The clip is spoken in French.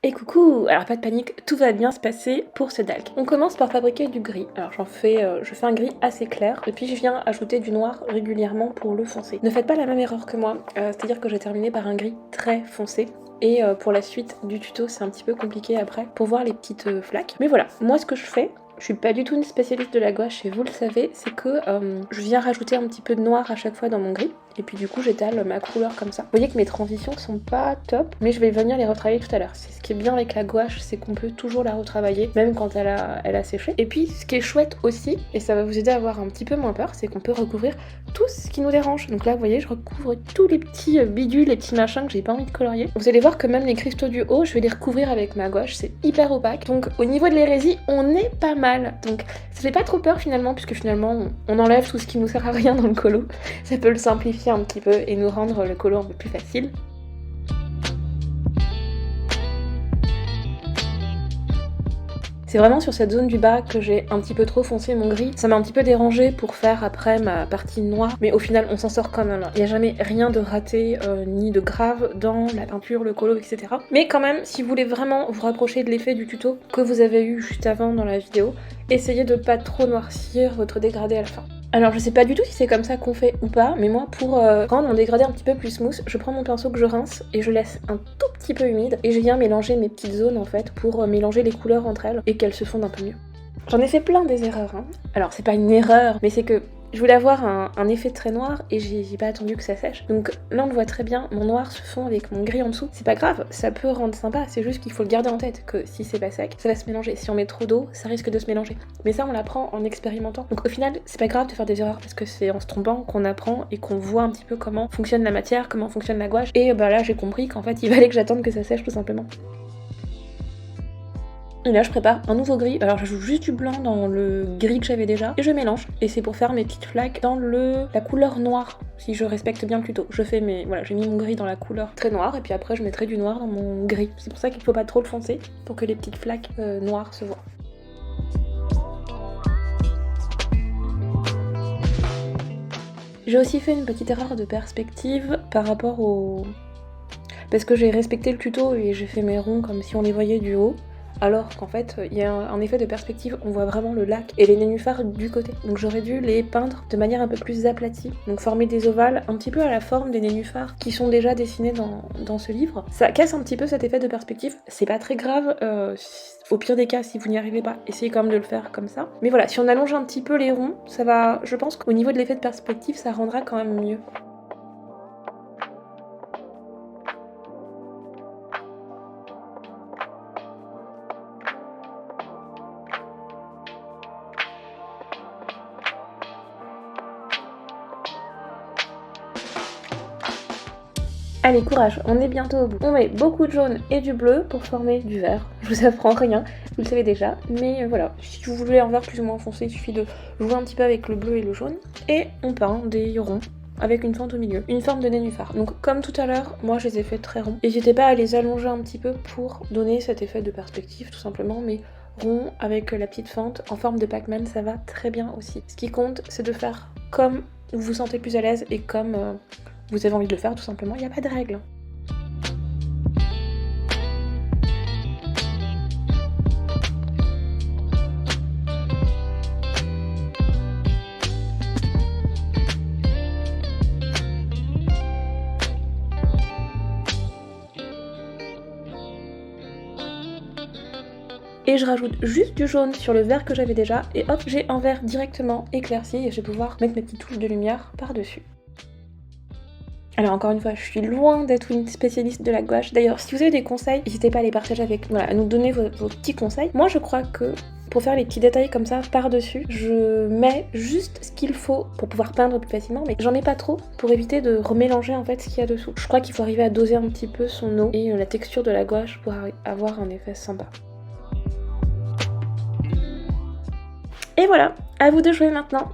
Et coucou! Alors pas de panique, tout va bien se passer pour ce DALK. On commence par fabriquer du gris. Alors je fais un gris assez clair, et puis je viens ajouter du noir régulièrement pour le foncer. Ne faites pas la même erreur que moi, c'est-à-dire que j'ai terminé par un gris très foncé. Et pour la suite du tuto, c'est un petit peu compliqué après pour voir les petites flaques. Mais voilà, moi ce que je fais, je suis pas du tout une spécialiste de la gouache et vous le savez, c'est que je viens rajouter un petit peu de noir à chaque fois dans mon gris. Et puis du coup j'étale ma couleur comme ça. Vous voyez que mes transitions sont pas top, mais je vais venir les retravailler tout à l'heure. C'est ce qui est bien avec la gouache, c'est qu'on peut toujours la retravailler, même quand elle a séché. Et puis ce qui est chouette aussi, et ça va vous aider à avoir un petit peu moins peur, c'est qu'on peut recouvrir tout ce qui nous dérange. Donc là vous voyez, je recouvre tous les petits bidules, les petits machins que j'ai pas envie de colorier. Vous allez voir que même les cristaux du haut, je vais les recouvrir avec ma gouache, c'est hyper opaque. Donc au niveau de l'hérésie, on est pas mal. Donc ça fait pas trop peur finalement, puisque finalement on enlève tout ce qui nous sert à rien dans le colo. Ça peut le simplifier un petit peu et nous rendre le colo un peu plus facile. C'est vraiment sur cette zone du bas que j'ai un petit peu trop foncé mon gris. Ça m'a un petit peu dérangé pour faire après ma partie noire, mais au final on s'en sort quand même. Il n'y a jamais rien de raté ni de grave dans la peinture, le colo, etc. Mais quand même, si vous voulez vraiment vous rapprocher de l'effet du tuto que vous avez eu juste avant dans la vidéo, essayez de pas trop noircir votre dégradé à la fin. Alors je sais pas du tout si c'est comme ça qu'on fait ou pas, mais moi pour rendre mon dégradé un petit peu plus smooth, je prends mon pinceau que je rince et je laisse un tout petit peu humide et je viens mélanger mes petites zones en fait pour mélanger les couleurs entre elles et qu'elles se fondent un peu mieux. J'en ai fait plein des erreurs, hein. Alors c'est pas une erreur, mais c'est que je voulais avoir un effet très noir et j'ai pas attendu que ça sèche. Donc là on le voit très bien, mon noir se fond avec mon gris en dessous. C'est pas grave, ça peut rendre sympa, c'est juste qu'il faut le garder en tête que si c'est pas sec, ça va se mélanger. Si on met trop d'eau, ça risque de se mélanger. Mais ça on l'apprend en expérimentant. Donc au final, c'est pas grave de faire des erreurs parce que c'est en se trompant qu'on apprend et qu'on voit un petit peu comment fonctionne la matière, comment fonctionne la gouache. Et bah là j'ai compris qu'en fait il fallait que j'attende que ça sèche tout simplement. Et là je prépare un nouveau gris, alors j'ajoute juste du blanc dans le gris que j'avais déjà et je mélange. Et c'est pour faire mes petites flaques dans la couleur noire, si je respecte bien le tuto. J'ai mis mon gris dans la couleur très noire et puis après je mettrai du noir dans mon gris. C'est pour ça qu'il faut pas trop le foncer pour que les petites flaques noires se voient. J'ai aussi fait une petite erreur de perspective par rapport parce que j'ai respecté le tuto et j'ai fait mes ronds comme si on les voyait du haut. Alors qu'en fait, il y a un effet de perspective, on voit vraiment le lac et les nénuphars du côté. Donc j'aurais dû les peindre de manière un peu plus aplatie, donc former des ovales un petit peu à la forme des nénuphars qui sont déjà dessinés dans ce livre. Ça casse un petit peu cet effet de perspective, c'est pas très grave, au pire des cas, si vous n'y arrivez pas, essayez quand même de le faire comme ça. Mais voilà, si on allonge un petit peu les ronds, ça va, je pense qu'au niveau de l'effet de perspective, ça rendra quand même mieux. Allez, courage, on est bientôt au bout. On met beaucoup de jaune et du bleu pour former du vert. Je vous apprends rien, vous le savez déjà. Mais voilà, si vous voulez un vert plus ou moins foncé, il suffit de jouer un petit peu avec le bleu et le jaune. Et on peint des ronds avec une fente au milieu, une forme de nénuphar. Donc comme tout à l'heure, moi je les ai fait très ronds. N'hésitez pas à les allonger un petit peu pour donner cet effet de perspective tout simplement, mais rond avec la petite fente en forme de Pac-Man, ça va très bien aussi. Ce qui compte, c'est de faire comme vous vous sentez plus à l'aise et comme vous avez envie de le faire tout simplement, il n'y a pas de règle. Et je rajoute juste du jaune sur le vert que j'avais déjà, et hop, j'ai un vert directement éclairci et je vais pouvoir mettre mes petites touches de lumière par-dessus. Alors encore une fois, je suis loin d'être une spécialiste de la gouache. D'ailleurs, si vous avez des conseils, n'hésitez pas à les partager avec nous, à nous donner vos petits conseils. Moi, je crois que pour faire les petits détails comme ça par-dessus, je mets juste ce qu'il faut pour pouvoir peindre plus facilement, mais j'en mets pas trop pour éviter de remélanger en fait ce qu'il y a dessous. Je crois qu'il faut arriver à doser un petit peu son eau et la texture de la gouache pour avoir un effet sympa. Et voilà, à vous de jouer maintenant.